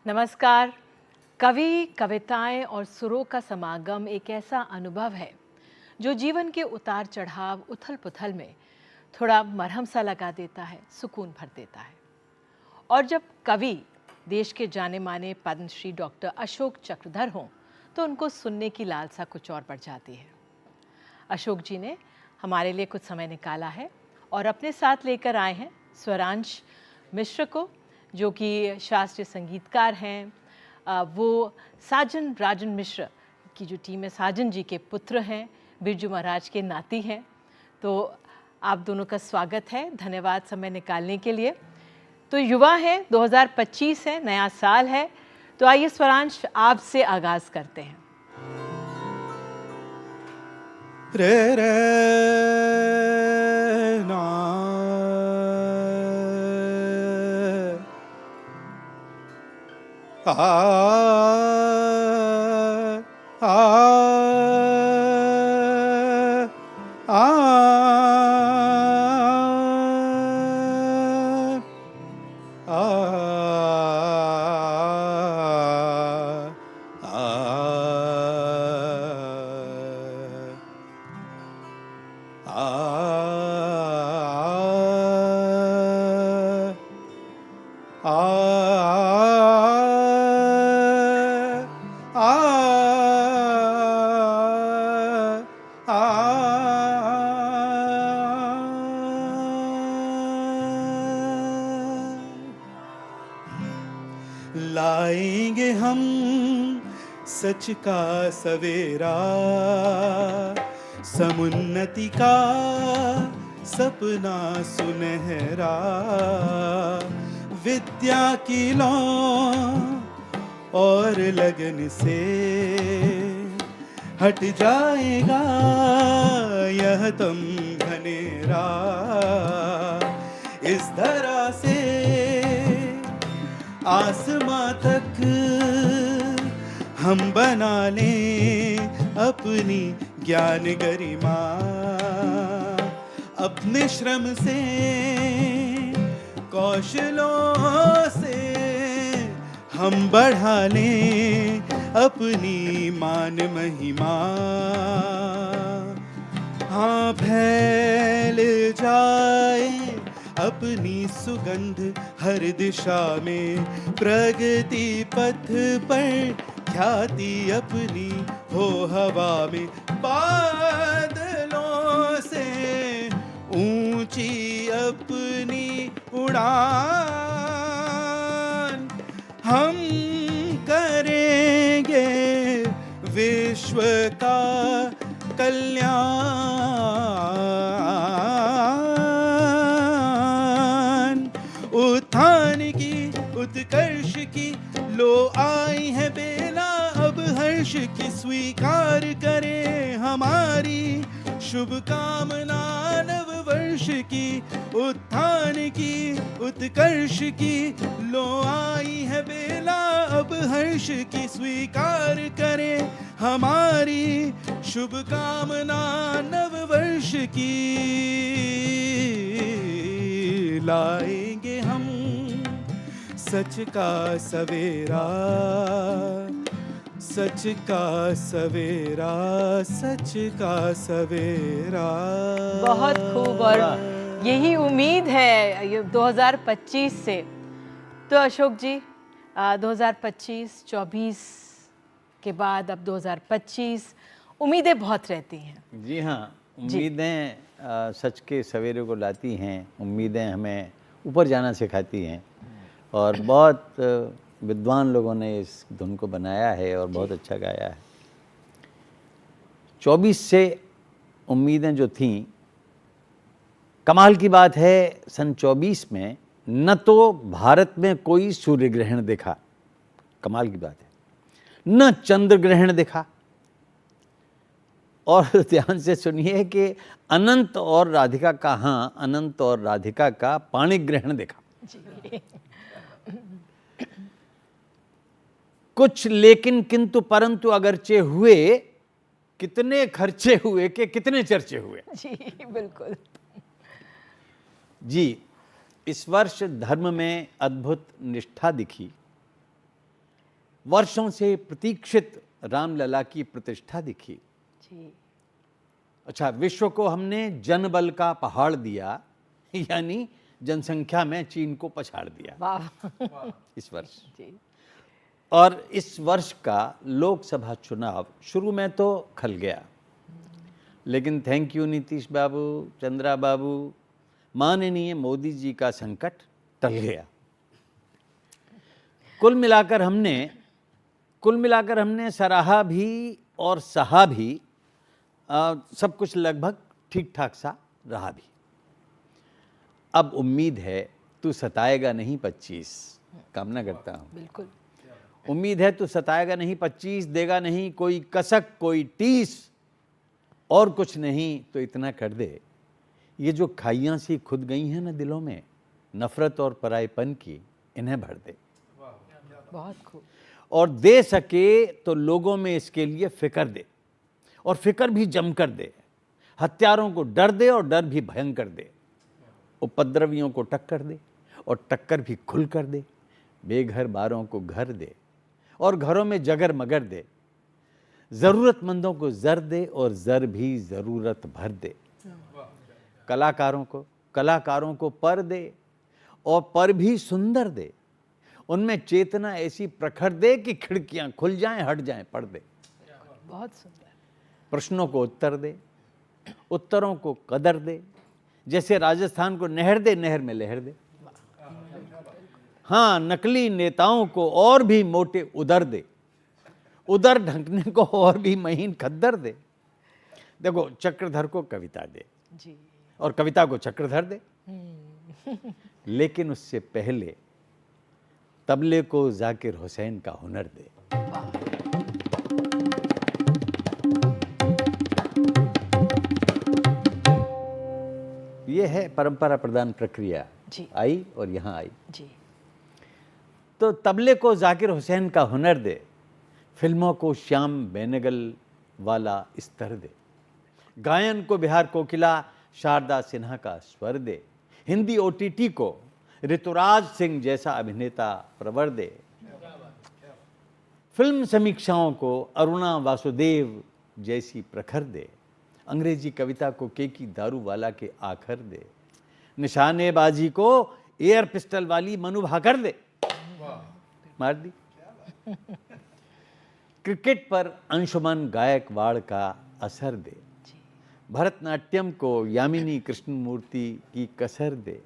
नमस्कार। कवि, कविताएं और सुरों का समागम एक ऐसा अनुभव है जो जीवन के उतार चढ़ाव, उथल पुथल में थोड़ा मरहम सा लगा देता है, सुकून भर देता है। और जब कवि देश के जाने माने पद्मश्री डॉक्टर अशोक चक्रधर हों तो उनको सुनने की लालसा कुछ और बढ़ जाती है। अशोक जी ने हमारे लिए कुछ समय निकाला है और अपने साथ लेकर आए हैं स्वरांश मिश्र को, जो कि शास्त्रीय संगीतकार हैं। वो साजन राजन मिश्र की जो टीम है, साजन जी के पुत्र हैं, बिरजू महाराज के नाती हैं। तो आप दोनों का स्वागत है, धन्यवाद समय निकालने के लिए। तो युवा है, 2025 है, नया साल है, तो आइए स्वरांश आपसे आगाज करते हैं। रे रे ना आ आ लाएंगे हम सच का सवेरा, समुन्नति का सपना सुनहरा, विद्या की लौ और लगन से हट जाएगा यह तम घनेरा। इस धरा से आसमां तक हम बना लें अपनी ज्ञान गरिमा, अपने श्रम से कौशलों से हम बढ़ा लें अपनी मान महिमा। हाँ, फैल जाए अपनी सुगंध हर दिशा में, प्रगति पथ पर ख्याति अपनी हो हवा में, बादलों से ऊंची अपनी उड़ान, हम करेंगे विश्व का कल्याण। उत्थान की उत्कर्ष की लो आई है बेला, अब हर्ष की स्वीकार करें हमारी शुभकामना नव वर्ष की। उत्थान की उत्कर्ष की लो आई है बेला, अब हर्ष की स्वीकार करें हमारी शुभकामना नव वर्ष की। लाएंगे हम सच का सवेरा, सच का सवेरा, सच का सवेरा। बहुत खूब, और यही उम्मीद है ये 2025 से। तो अशोक जी, 2025-24 के बाद अब 2025, उम्मीदें बहुत रहती हैं। जी हाँ, उम्मीदें सच के सवेरे को लाती हैं। उम्मीदें हमें ऊपर जाना सिखाती हैं और बहुत विद्वान लोगों ने इस धुन को बनाया है और बहुत अच्छा गाया है। 24 से उम्मीदें जो थीं, कमाल की बात है, सन 24 में न तो भारत में कोई सूर्य ग्रहण देखा, कमाल की बात है, न चंद्र ग्रहण देखा, और ध्यान से सुनिए कि अनंत और राधिका का, हाँ, अनंत और राधिका का पाणिक ग्रहण देखा। कुछ लेकिन किंतु परंतु अगरचे हुए, कितने खर्चे हुए कि कितने चर्चे हुए। जी बिल्कुल। जी, इस वर्ष धर्म में अद्भुत निष्ठा दिखी, वर्षों से प्रतीक्षित रामलला की प्रतिष्ठा दिखी। जी। अच्छा, विश्व को हमने जनबल का पहाड़ दिया, यानी जनसंख्या में चीन को पछाड़ दिया वाह। इस वर्ष। जी। और इस वर्ष का लोकसभा चुनाव शुरू में तो खल गया, लेकिन थैंक यू नीतीश बाबू, चंद्रा बाबू, माननीय मोदी जी का संकट टल गया। कुल मिलाकर हमने सराहा भी और सहा भी, सब कुछ लगभग ठीक ठाक सा रहा भी। अब उम्मीद है तू सताएगा नहीं 25, कामना करता हूँ। बिल्कुल। उम्मीद है तू सताएगा नहीं 25, देगा नहीं कोई कसक कोई टीस, और कुछ नहीं तो इतना कर दे, ये जो खाइयाँ सी खुद गई हैं ना दिलों में, नफरत और परायपन की, इन्हें भर दे। बहुत खूब। और दे सके तो लोगों में इसके लिए फिक्र दे, और फिक्र भी जमकर दे। हत्यारों को डर दे और डर भी भयंकर दे। उपद्रवियों को टक्कर दे और टक्कर भी खुल कर दे। बेघर बारों को घर दे और घरों में जगर मगर दे। ज़रूरतमंदों को ज़र दे और ज़र भी ज़रूरत भर दे। कलाकारों को पर दे और पर भी सुंदर दे। उनमें चेतना ऐसी प्रखर दे कि खिड़कियां खुल जाएं, हट जाएं पर्दे। बहुत सुंदर। प्रश्नों को उत्तर दे, उत्तरों को कदर दे। जैसे राजस्थान को नहर दे, नहर में लहर दे। हाँ, नकली नेताओं को और भी मोटे उदर दे, उदर ढंकने को और भी महीन खद्दर दे। देखो, चक्रधर को कविता दे जी। और कविता को चक्रधर दे, लेकिन उससे पहले तबले को जाकिर हुसैन का हुनर दे। ये है परंपरा प्रदान प्रक्रिया। जी। आई और यहाँ आई। जी। तो तबले को जाकिर हुसैन का हुनर दे, फिल्मों को श्याम बेनेगल वाला स्तर दे, गायन को बिहार कोकिला शारदा सिन्हा का स्वर दे, हिंदी OTT को ऋतुराज सिंह जैसा अभिनेता प्रवर दे, फिल्म समीक्षाओं को अरुणा वासुदेव जैसी प्रखर दे, अंग्रेजी कविता को केकी दारूवाला के आखर दे, निशानेबाजी को एयर पिस्टल वाली मनु भाकर दे, मार दी। क्रिकेट पर अंशुमन गायकवाड़ का असर दे, भरतनाट्यम को यामिनी कृष्णमूर्ति की कसर दे।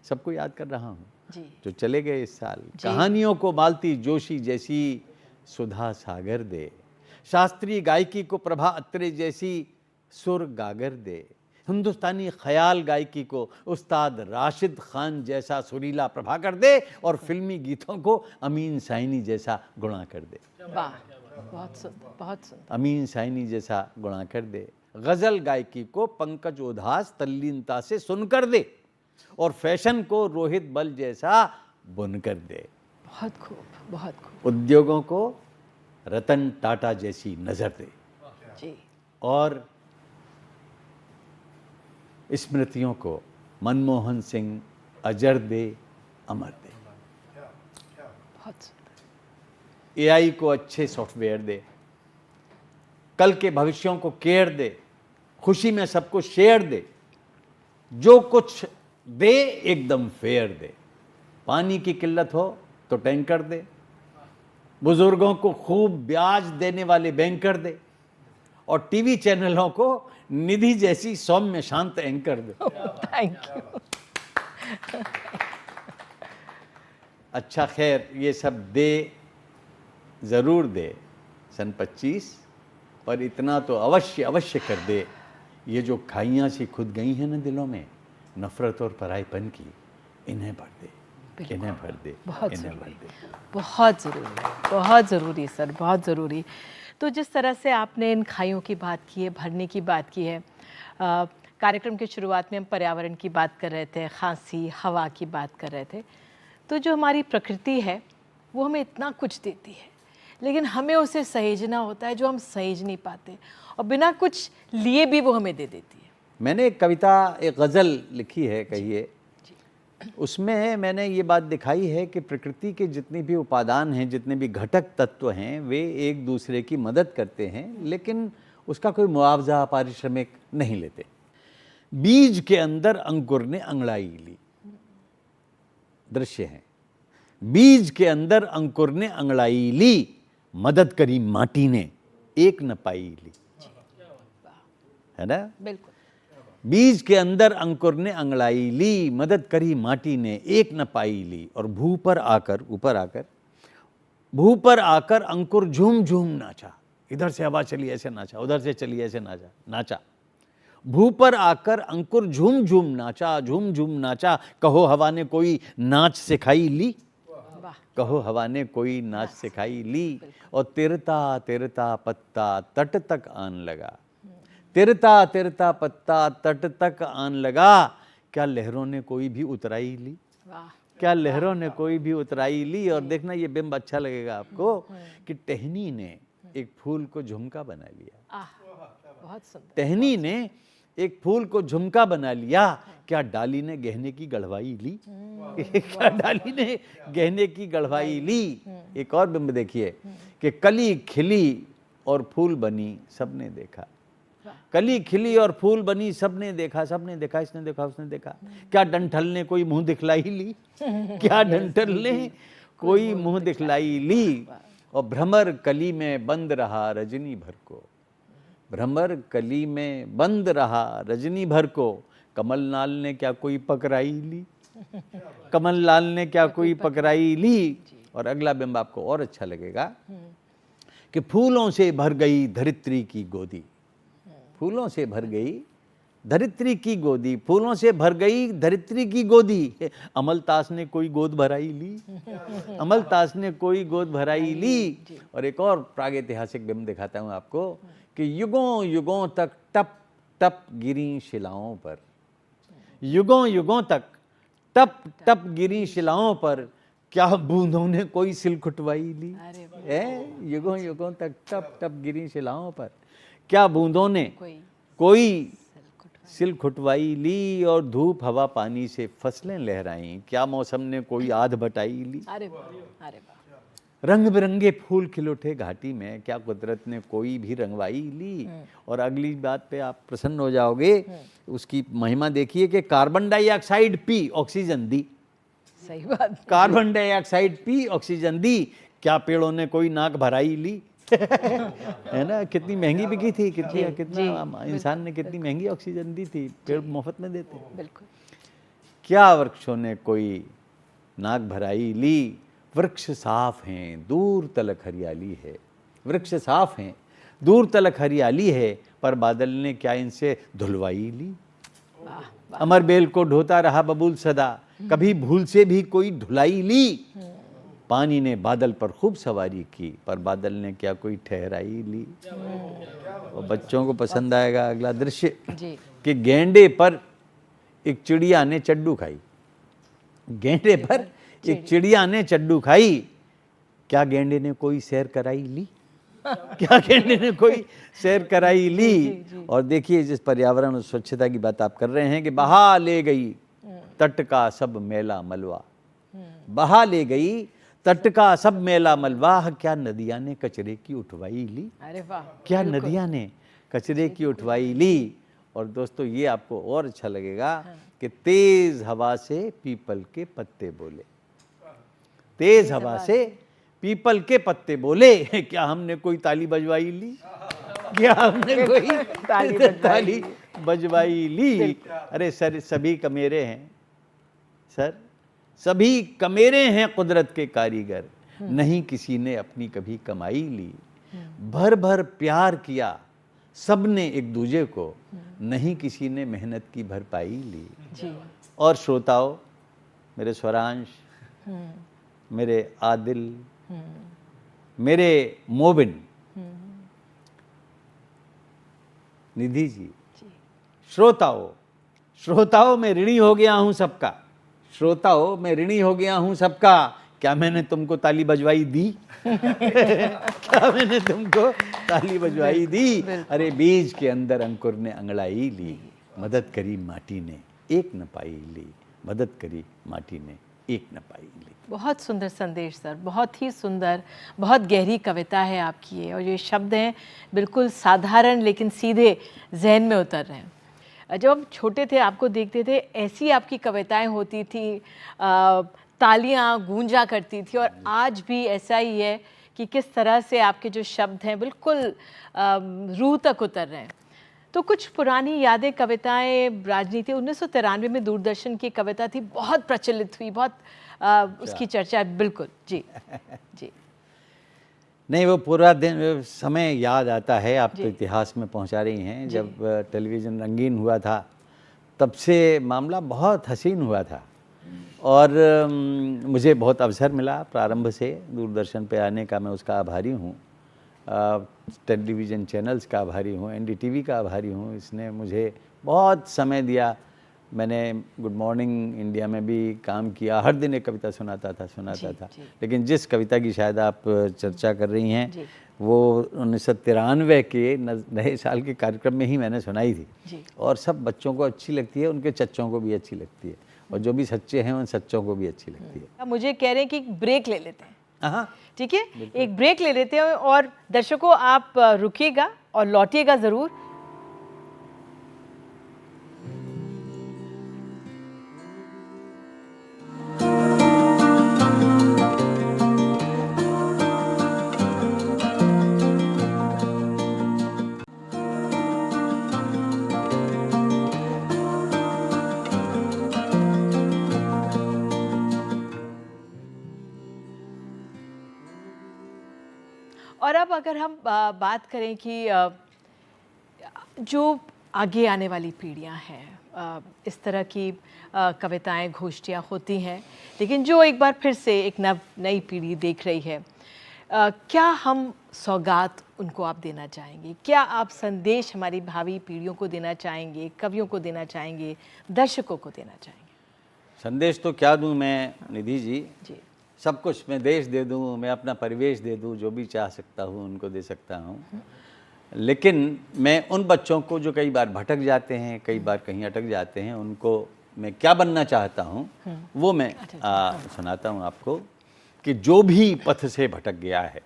सबको याद कर रहा हूँ जी। जो चले गए इस साल। कहानियों को मालती जोशी जैसी सुधा सागर दे, शास्त्रीय गायकी को प्रभा अत्रे जैसी सुर गागर दे, हिंदुस्तानी ख्याल गायकी को उस्ताद राशिद खान जैसा सुरीला प्रभाकर दे, और फिल्मी गीतों को अमीन साइनी जैसा गुणा कर दे। वाह, बहुत सुंदर, बहुत सुंदर। अमीन साइनी जैसा गुणा कर दे। गजल गायकी को पंकज उधास तल्लीनता से सुनकर दे, और फैशन को रोहित बल जैसा बुनकर दे। बहुत खूब, बहुत खूब। उद्योगों को रतन टाटा जैसी नजर दे, जी। और स्मृतियों को मनमोहन सिंह अजर दे, अमर दे। बहुत सुंदर। AI को अच्छे सॉफ्टवेयर दे, कल के भविष्यों को केयर दे, खुशी में सबको शेयर दे, जो कुछ दे एकदम फेयर दे। पानी की किल्लत हो तो टैंकर दे, बुजुर्गों को खूब ब्याज देने वाले बैंकर दे, और टीवी चैनलों को निधि जैसी सौम्य शांत एंकर दे। Thank you. अच्छा, खैर, ये सब दे, ज़रूर दे सन 25, पर इतना तो अवश्य अवश्य कर दे, ये जो खाइयाँ सी खुद गई हैं ना दिलों में, नफरत और परायपन की, इन्हें भर दे, इन्हें भर दे, बहुत इन्हें भर ज़रूरी, दे। बहुत ज़रूरी, बहुत ज़रूरी सर, बहुत ज़रूरी। तो जिस तरह से आपने इन खाइयों की बात की है, भरने की बात की है, कार्यक्रम की शुरुआत में हम पर्यावरण की बात कर रहे थे, खांसी, हवा की बात कर रहे थे। तो जो हमारी प्रकृति है वो हमें इतना कुछ देती है, लेकिन हमें उसे सहेजना होता है, जो हम सहेज नहीं पाते, और बिना कुछ लिए भी वो हमें दे देती है। मैंने एक कविता, एक गज़ल लिखी है, कहिए। उसमें मैंने ये बात दिखाई है कि प्रकृति के जितने भी उपादान हैं, जितने भी घटक तत्व हैं, वे एक दूसरे की मदद करते हैं, लेकिन उसका कोई मुआवजा पारिश्रमिक नहीं लेते। बीज के अंदर अंकुर ने अंगड़ाई ली, दृश्य है। बीज के अंदर अंकुर ने अंगड़ाई ली, मदद करी माटी ने, एक न पाई ली। है ना? बिल्कुल। बीज के अंदर अंकुर ने अंगड़ाई ली, मदद करी माटी ने, एक न पाई ली। और भू पर आकर, ऊपर आकर, भू पर आकर अंकुर झूम झूम नाचा। इधर से हवा चली ऐसे नाचा, उधर से चली ऐसे नाचा नाचा। भू पर आकर अंकुर झूम झूम नाचा, झूम झूम नाचा। कहो हवा ने कोई नाच सिखाई ली, वाह, कहो हवा ने कोई नाच सिखाई ली। और तिरता तिरता पत्ता तट तक आन लगा, तिरता तिरता पत्ता तट तक आन लगा। क्या लहरों ने कोई भी उतराई ली, वाह, क्या लहरों ने कोई भी उतराई ली। और देखना ये बिंब अच्छा लगेगा आपको कि टहनी ने एक फूल को झुमका बना लिया। आह, बहुत सुंदर। टहनी ने एक फूल को झुमका बना लिया। क्या डाली ने गहने की गढ़वाई ली, क्या डाली ने गहने की गढ़वाई ली। एक और बिंब देखिए कि कली खिली और फूल बनी सबने देखा, कली खिली और फूल बनी सबने देखा, सबने देखा, इसने देखा, उसने देखा। क्या डंठल ने कोई मुंह दिखलाई ली, क्या डंठल ने कोई मुंह दिखलाई ली। और भ्रमर कली में बंद रहा रजनी भर को, भ्रमर कली में बंद रहा रजनी भर को। कमललाल ने क्या कोई पकड़ाई ली, कमललाल ने क्या कोई पकड़ाई ली। और अगला बिंब आपको और अच्छा लगेगा कि फूलों से भर गई धरित्री की गोदी, फूलों से भर गई धरित्री की गोदी, फूलों से भर गई धरित्री की गोदी। अमलतास ने कोई गोद भराई ली, अमलतास ने कोई गोद भराई ली। और एक और प्रागैतिहासिक बिंब दिखाता हूं आपको कि युगों युगों तक टप टप गिरी शिलाओं पर, युगों युगों तक टप टप गिरी शिलाओं पर। क्या बूंदों ने कोई सिल खुटवाई ली, अरे वाह, है युगों युगों तक टप टप गिरी शिलाओं पर। क्या बूंदों ने कोई कोई सिल खुटवाई ली। और धूप हवा पानी से फसलें लहराई। क्या मौसम ने कोई आध बटाई ली। अरे वाह, अरे वाह, रंग बिरंगे फूल खिल उठे घाटी में। क्या कुदरत ने कोई भी रंगवाई ली। और अगली बात पे आप प्रसन्न हो जाओगे, उसकी महिमा देखिए कि कार्बन डाइऑक्साइड पी ऑक्सीजन दी, सही बात। कार्बन डाइऑक्साइड पी ऑक्सीजन दी। क्या पेड़ों ने कोई नाक भराई ली। है ना? कितनी महंगी बिकी थी, कितनी कितना इंसान ने कितनी महंगी ऑक्सीजन दी थी, पेड़ मुफ्त में देते। बिल्कुल। क्या वृक्षों ने कोई नाक भराई ली। वृक्ष साफ हैं, दूर तलक हरियाली है, वृक्ष साफ हैं, दूर तलक हरियाली है। पर बादल ने क्या इनसे धुलवाई ली। वाह, अमर बेल को ढोता रहा बबूल सदा, कभी भूल से भी कोई धुलाई ली। पानी ने बादल पर खूब सवारी की, पर बादल ने क्या कोई ठहराई ली। और बच्चों को पसंद आएगा अगला दृश्य जी, कि गेंडे पर एक चिड़िया ने चड्डू खाई, गेंडे पर एक चिड़िया ने चड्डू खाई। क्या गेंडे ने कोई सैर कराई ली, क्या गेंडे ने कोई सैर कराई ली। और देखिए जिस पर्यावरण और स्वच्छता की बात आप कर रहे हैं कि बहा ले गई तट का सब मैला मलबा, बहा ले गई तट का सब मैला मलबा। क्या नदियां ने कचरे की उठवाई ली, अरे वाह, क्या नदियां ने कचरे की उठवाई ली। और दोस्तों ये आपको और अच्छा लगेगा कि तेज हवा से पीपल के पत्ते बोले, तेज हवा से पीपल के पत्ते बोले। क्या हमने कोई ताली बजवाई ली, क्या हमने कोई ताली बजवाई ली। अरे सर सभी कमेरे हैं, सर सभी कमेरे हैं कुदरत के कारीगर। नहीं किसी ने अपनी कभी कमाई ली। भर भर प्यार किया सबने एक दूजे को, नहीं किसी ने मेहनत की भरपाई ली। जी, और श्रोताओं, मेरे स्वरांश, मेरे आदिल, मेरे मोबिन, निधि जी, श्रोताओं, श्रोताओं मैं ऋणी हो गया हूं सबका, श्रोताओं मैं ऋणी हो गया हूं सबका। क्या मैंने तुमको ताली बजवाई दी, क्या मैंने तुमको ताली बजवाई दी। अरे बीज के अंदर अंकुर ने अंगड़ाई ली, मदद करी माटी ने, एक न पाई ली। मदद करी माटी ने एक न पाई ली। बहुत सुंदर संदेश सर, बहुत ही सुंदर, बहुत गहरी कविता है आपकी ये, और ये शब्द हैं बिल्कुल साधारण लेकिन सीधे जहन में उतर रहे हैं। जब हम छोटे थे आपको देखते थे, ऐसी आपकी कविताएं होती थी, तालियां गूंजा करती थी, और आज भी ऐसा ही है कि किस तरह से आपके जो शब्द हैं बिल्कुल रूह तक उतर रहे हैं। तो कुछ पुरानी यादें, कविताएं, राजनीति 1993 में दूरदर्शन की कविता थी, बहुत प्रचलित हुई, बहुत उसकी चर्चा, बिल्कुल जी जी। नहीं, वो पूरा दिन समय याद आता है। आप तो इतिहास में पहुंचा रही हैं। जब टेलीविज़न रंगीन हुआ था तब से मामला बहुत हसीन हुआ था, और मुझे बहुत अवसर मिला प्रारंभ से दूरदर्शन पे आने का। मैं उसका आभारी हूँ, टेलीविज़न चैनल्स का आभारी हूँ, एनडीटीवी का आभारी हूँ। इसने मुझे बहुत समय दिया। मैंने गुड मॉर्निंग इंडिया में भी काम किया, हर दिन एक कविता सुनाता था। लेकिन जिस कविता की शायद आप चर्चा कर रही हैं वो 1993 के नए साल के कार्यक्रम में ही मैंने सुनाई थी, और सब बच्चों को अच्छी लगती है, उनके चच्चों को भी अच्छी लगती है, और जो भी सच्चे हैं उन सच्चों को भी अच्छी लगती है। मुझे कह रहे हैं कि ब्रेक ले लेते हैं। हाँ, ठीक है, एक ब्रेक ले लेते हैं, और दर्शकों आप रुकिएगा और लौटिएगा ज़रूर। और अब अगर हम बात करें कि जो आगे आने वाली पीढ़ियां हैं, इस तरह की कविताएं, गोष्ठियां होती हैं, लेकिन जो एक बार फिर से एक नई पीढ़ी देख रही है, क्या हम सौगात उनको आप देना चाहेंगे? क्या आप संदेश हमारी भावी पीढ़ियों को देना चाहेंगे, कवियों को देना चाहेंगे, दर्शकों को देना चाहेंगे? संदेश तो क्या दूं मैं निधि जी, जी सब कुछ। मैं देश दे दूं, मैं अपना परिवेश दे दूं, जो भी चाह सकता हूं उनको दे सकता हूं। लेकिन मैं उन बच्चों को जो कई बार भटक जाते हैं, कई बार कहीं अटक जाते हैं, उनको मैं क्या बनना चाहता हूं वो मैं सुनाता हूं आपको। कि जो भी पथ से भटक गया है,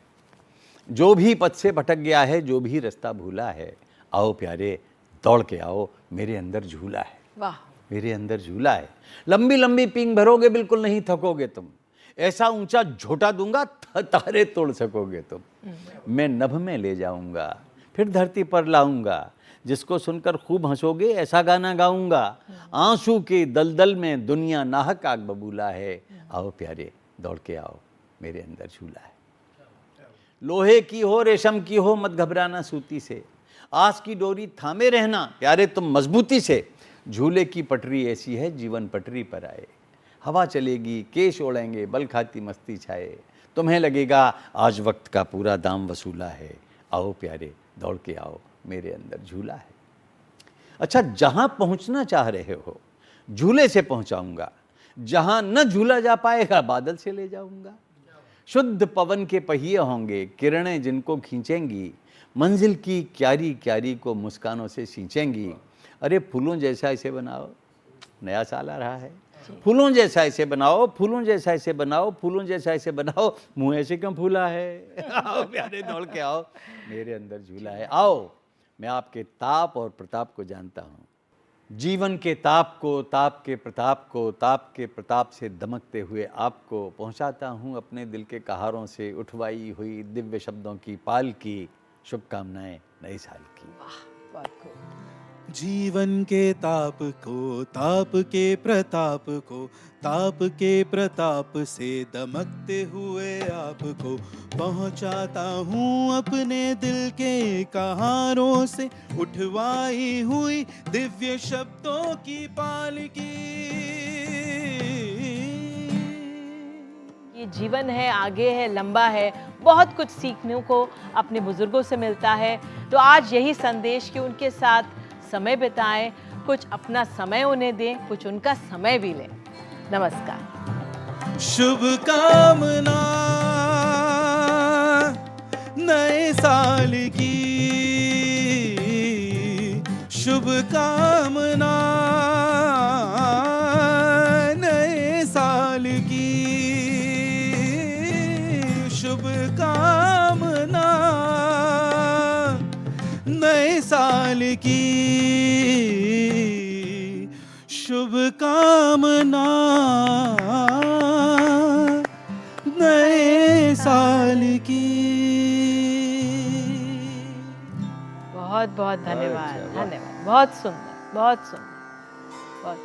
जो भी पथ से भटक गया है, जो भी रास्ता भूला है, आओ प्यारे दौड़ के आओ, मेरे अंदर झूला है। वाह, मेरे अंदर झूला है। लंबी लंबी पींग भरोगे, बिल्कुल नहीं थकोगे तुम। ऐसा ऊंचा झोटा दूंगा, तारे तोड़ सकोगे तुम। मैं नभ में ले जाऊंगा, फिर धरती पर लाऊंगा, जिसको सुनकर खूब हंसोगे, ऐसा गाना गाऊंगा। आंसू के दलदल में दुनिया नाहक आग बबूला है, आओ प्यारे दौड़ के आओ, मेरे अंदर झूला है। लोहे की हो, रेशम की हो, मत घबराना सूती से, आस की डोरी थामे रहना प्यारे तुम मजबूती से। झूले की पटरी ऐसी है, जीवन पटरी पर आए, हवा चलेगी, केश ओढ़ेंगे, बल खाती मस्ती छाए। तुम्हें लगेगा आज वक्त का पूरा दाम वसूला है, आओ प्यारे दौड़ के आओ, मेरे अंदर झूला है। अच्छा, जहां पहुंचना चाह रहे हो झूले से पहुंचाऊंगा, जहां न झूला जा पाएगा बादल से ले जाऊंगा। शुद्ध पवन के पहिए होंगे, किरणें जिनको खींचेंगी, मंजिल की क्यारी क्यारी को मुस्कानों से सींचेंगी। अरे फूलों जैसा इसे बनाओ, नया साल आ रहा है, फूलों जैसा इसे बनाओ, फूलों जैसा इसे बनाओ, फूलों जैसा इसे बनाओ, मुंह ऐसे क्यों फूला है। आओ प्यारे दौड़ के आओ, मेरे अंदर झूला है। आओ, मैं आपके ताप और प्रताप को जानता हूँ, जीवन के ताप को, ताप के प्रताप को, ताप के प्रताप से दमकते हुए आपको पहुँचाता हूँ अपने दिल के कहारों से उठवाई हुई दिव्य शब्दों की पाल की। शुभकामनाएं नए साल की। बहुत खूब। जीवन के ताप को, ताप के प्रताप को, ताप के प्रताप से दमकते हुए आपको पहुंचाता हूँ अपने दिल के कहारों से उठवाई हुई दिव्य शब्दों की पालकी। ये जीवन है, आगे है, लंबा है, बहुत कुछ सीखने को अपने बुजुर्गों से मिलता है। तो आज यही संदेश कि उनके साथ समय बिताएं, कुछ अपना समय उन्हें दें, कुछ उनका समय भी लें। नमस्कार। शुभकामना नए साल की, शुभकामना शुभ कामना नए साल की शुभ कामना नए साल की। बहुत बहुत धन्यवाद, अच्छा, वाह। धन्यवाद, बहुत सुंदर, बहुत सुंदर, बहुत